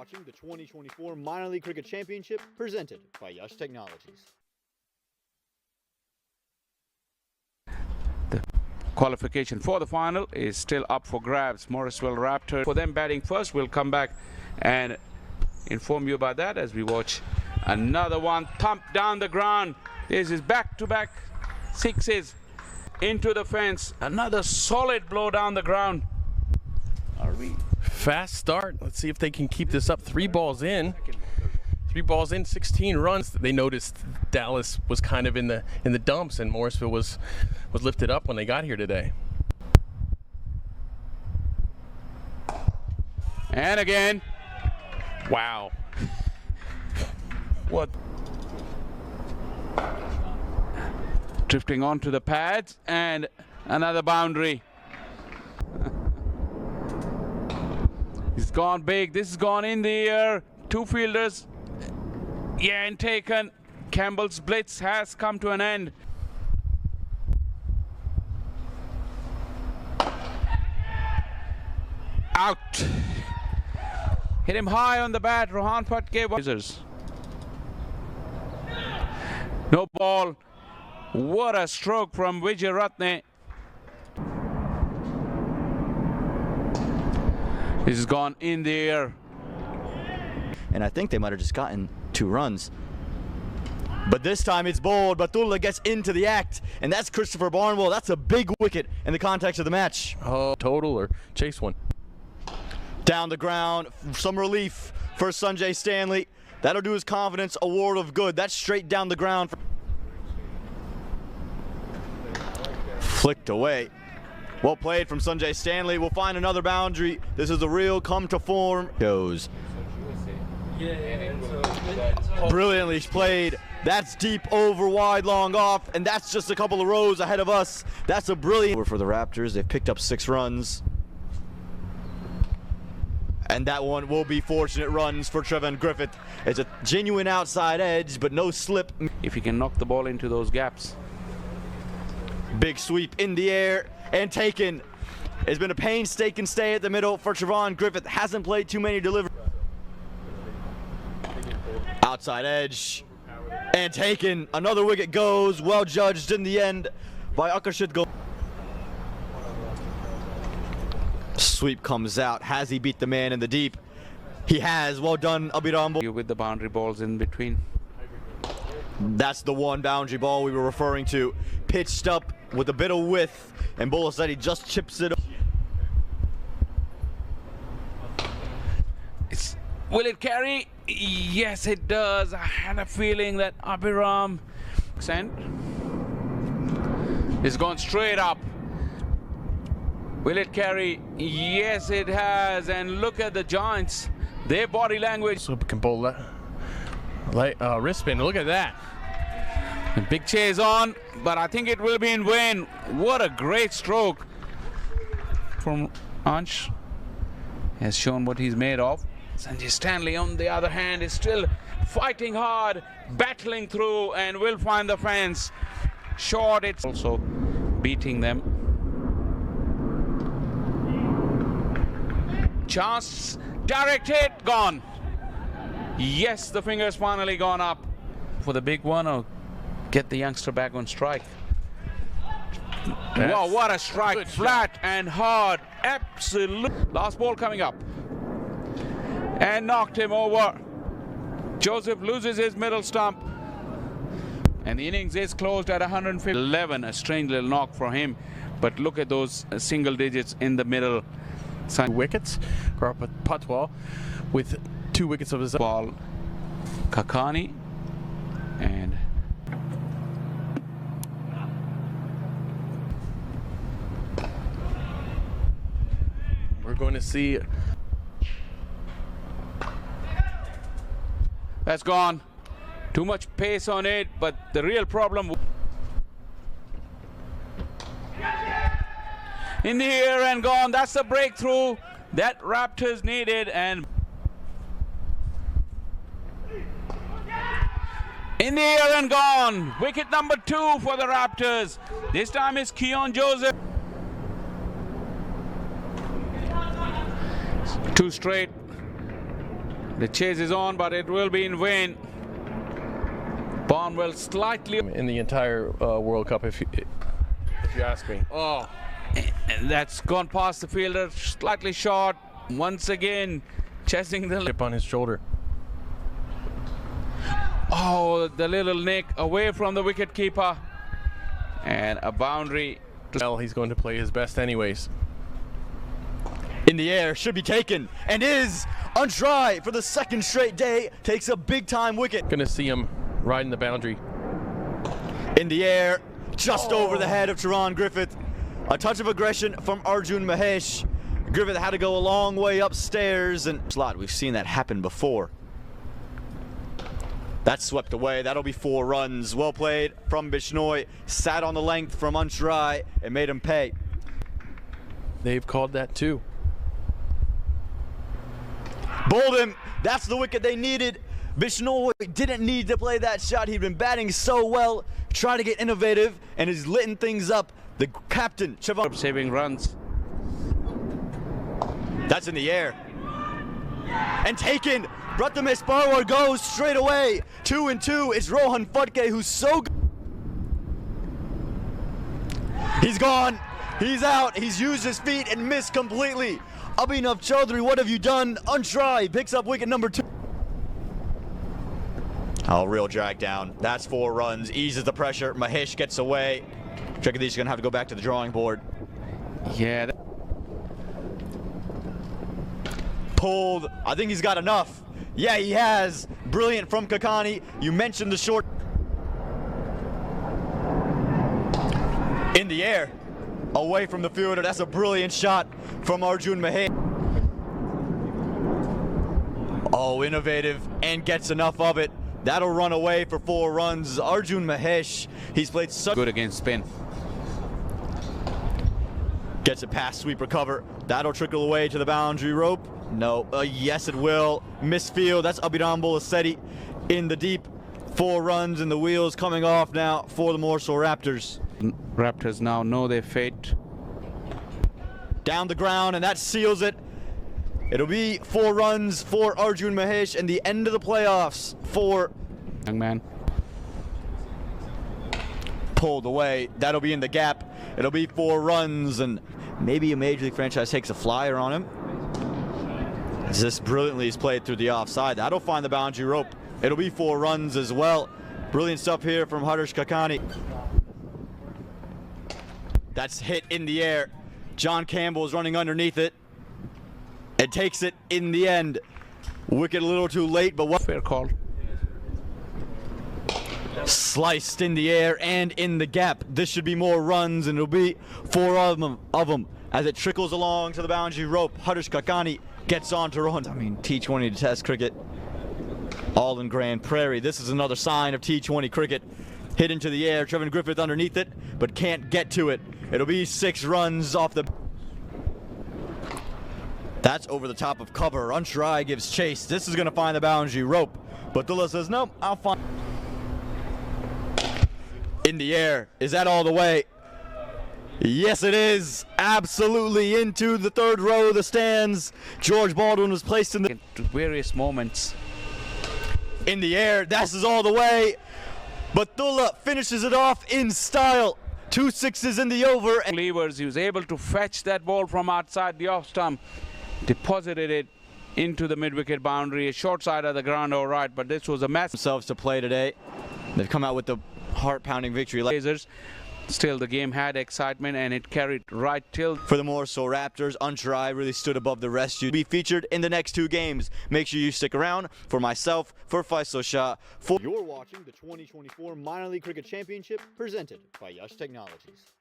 watching the 2024 Minor League Cricket Championship presented by Yash Technologies. The qualification for the final is still up for grabs. Morrisville Raptors, for them batting first. We'll come back and inform you about that as we watch another one thump down the ground. This is back-to-back sixes into the fence. Another solid blow down the ground. Are we? Fast start. Let's see if they can keep this up. 3 balls in. 3 balls in, 16 runs. They noticed Dallas was kind of in the dumps, and Morrisville was lifted up when they got here today. And again. Wow. What? Drifting onto the pads and another boundary. He's gone big. This has gone in the air. 2 fielders. Yeah, and taken. Campbell's blitz has come to an end. Out. Hit him high on the bat. Rohan Pat gave scissors. No ball. What a stroke from Vijay Ratne. This has gone in the air. And I think they might have just gotten 2 runs. But this time it's bowled. Batullah gets into the act, and that's Christopher Barnwell. That's a big wicket in the context of the match. Oh, total or chase one. Down the ground, some relief for Sanjay Stanley. That'll do his confidence a world of good. That's straight down the ground. Flicked away. Well played from Sanjay Stanley. We'll find another boundary. This is a real come to form. Goes. Brilliantly played. That's deep over, wide, long off, and that's just a couple of rows ahead of us. That's a brilliant for the Raptors. They've picked up 6 runs. And that one will be fortunate runs for Trevon Griffith. It's a genuine outside edge, but no slip. If he can knock the ball into those gaps. Big sweep in the air and taken. It's been a painstaking stay at the middle for Trevon Griffith. Hasn't played too many deliveries. Outside edge and taken. Another wicket goes. Well judged in the end by Akarshit Goel. Sweep comes out. Has he beat the man in the deep? He has. Well done, Abhiram. With the boundary balls in between. That's the one boundary ball we were referring to. Pitched up with a bit of width, and Bola said he just chips it. Will it carry? Yes, it does. I had a feeling that Abhiram is gone straight up. Will it carry? Yes, it has. And look at the Giants. Their body language. So can bowl that. Wrist spin. Look at that. A big chase on, but I think it will be in vain. What a great stroke from Ansh. Has shown what he's made of. Sanjay Stanley, on the other hand, is still fighting hard, battling through, and will find the fence. Short, it's also beating them. Chance, direct hit, gone. Yes, the finger's finally gone up for the big one. Or get the youngster back on strike. Wow, what a strike. Flat and hard. Absolute. Last ball coming up. And knocked him over. Joseph loses his middle stump. And the innings is closed at 111. A strange little knock for him. But look at those single digits in the middle. Wickets. Garpa Patwal with 2 wickets of his own. Ball. Kakani. And we're going to see. That's gone. Too much pace on it, but the real problem in the air and gone. That's the breakthrough that Raptors needed, and in the air and gone. Wicket number 2 for the Raptors. This time is Keon Joseph. 2 straight. The chase is on, but it will be in vain. Barnwell slightly In the entire World Cup, if you ask me. Oh, and that's gone past the fielder, slightly short. Once again, chasing the Chip on his shoulder. oh, the little nick away from the wicket keeper, and a boundary. Well, he's going to play his best anyways. In the air, should be taken, and is on try for the second straight day. Takes a big time wicket. Going to see him riding the boundary. In the air, just over the head of Taran Griffith. A touch of aggression from Arjun Mahesh. Griffith had to go a long way upstairs and slot. We've seen that happen before. That's swept away. That'll be 4 runs. Well played from Bishnoi. Sat on the length from Untry and made him pay. They've called that too. Bowled him. That's the wicket they needed. Bishnoi didn't need to play that shot. He'd been batting so well, trying to get innovative, and is litting things up. The captain, Sivan, Saving runs. that's in the air. And taken. Prathamesh Parwar goes straight away. 2 and 2. It's Rohan Phadke who's so good. He's gone. He's out. He's used his feet and missed completely. Abhinav Chaudhary, what have you done? Untry picks up wicket number 2. Oh, real drag down. That's 4 runs. Eases the pressure. Mahesh gets away. Jagadish gonna have to go back to the drawing board. Yeah. Pulled. I think he's got enough. Yeah, he has. Brilliant from Kakani. You mentioned the short. In the air. Away from the fielder. That's a brilliant shot from Arjun Mahesh. Oh, innovative and gets enough of it. That'll run away for 4 runs. Arjun Mahesh, he's played such Good against spin. Gets it past sweeper cover. That'll trickle away to the boundary rope. No, yes it will. Misfield, that's Abhiram Bolasetti in the deep. 4 runs and the wheels coming off now for the Morrisville Raptors. Raptors now know their fate. Down the ground and that seals it. It'll be 4 runs for Arjun Mahesh and the end of the playoffs for Young man. pulled away. That'll be in the gap. It'll be 4 runs and maybe a Major League franchise takes a flyer on him. This brilliantly is played through the offside. That'll find the boundary rope. It'll be 4 runs as well. Brilliant stuff here from Harsh Kakani. That's hit in the air. John Campbell is running underneath it. It takes it in the end. Wicket a little too late, but what? Fair call. Sliced in the air and in the gap. This should be more runs, and it'll be 4 of them as it trickles along to the boundary rope. Harsh Kakani gets on to Rohan. I mean, T20 to Test cricket, all in Grand Prairie. This is another sign of T20 cricket. Hit into the air. Trevin Griffith underneath it, but can't get to it. It'll be 6 runs off the. That's over the top of cover. Untry gives chase. This is going to find the boundary rope, but Dullah says, nope, I'll find. In the air. Is that all the way? Yes, it is. Absolutely into the 3rd row of the stands. George Baldwin was placed in the. To various moments. In the air. This is all the way. But Dullah finishes it off in style. 2 sixes in the over. Levers, he was able to fetch that ball from outside the off stump, deposited it into the mid-wicket boundary, a short side of the ground, all right, but this was a mess. Themselves to play today. They've come out with the heart-pounding victory. Lasers. Still, the game had excitement and it carried right till. For the Morrisville Raptors, Untry really stood above the rest. You'll be featured in the next 2 games. Make sure you stick around. For myself, for Faisal Shah, for. You're watching the 2024 Minor League Cricket Championship presented by Yash Technologies.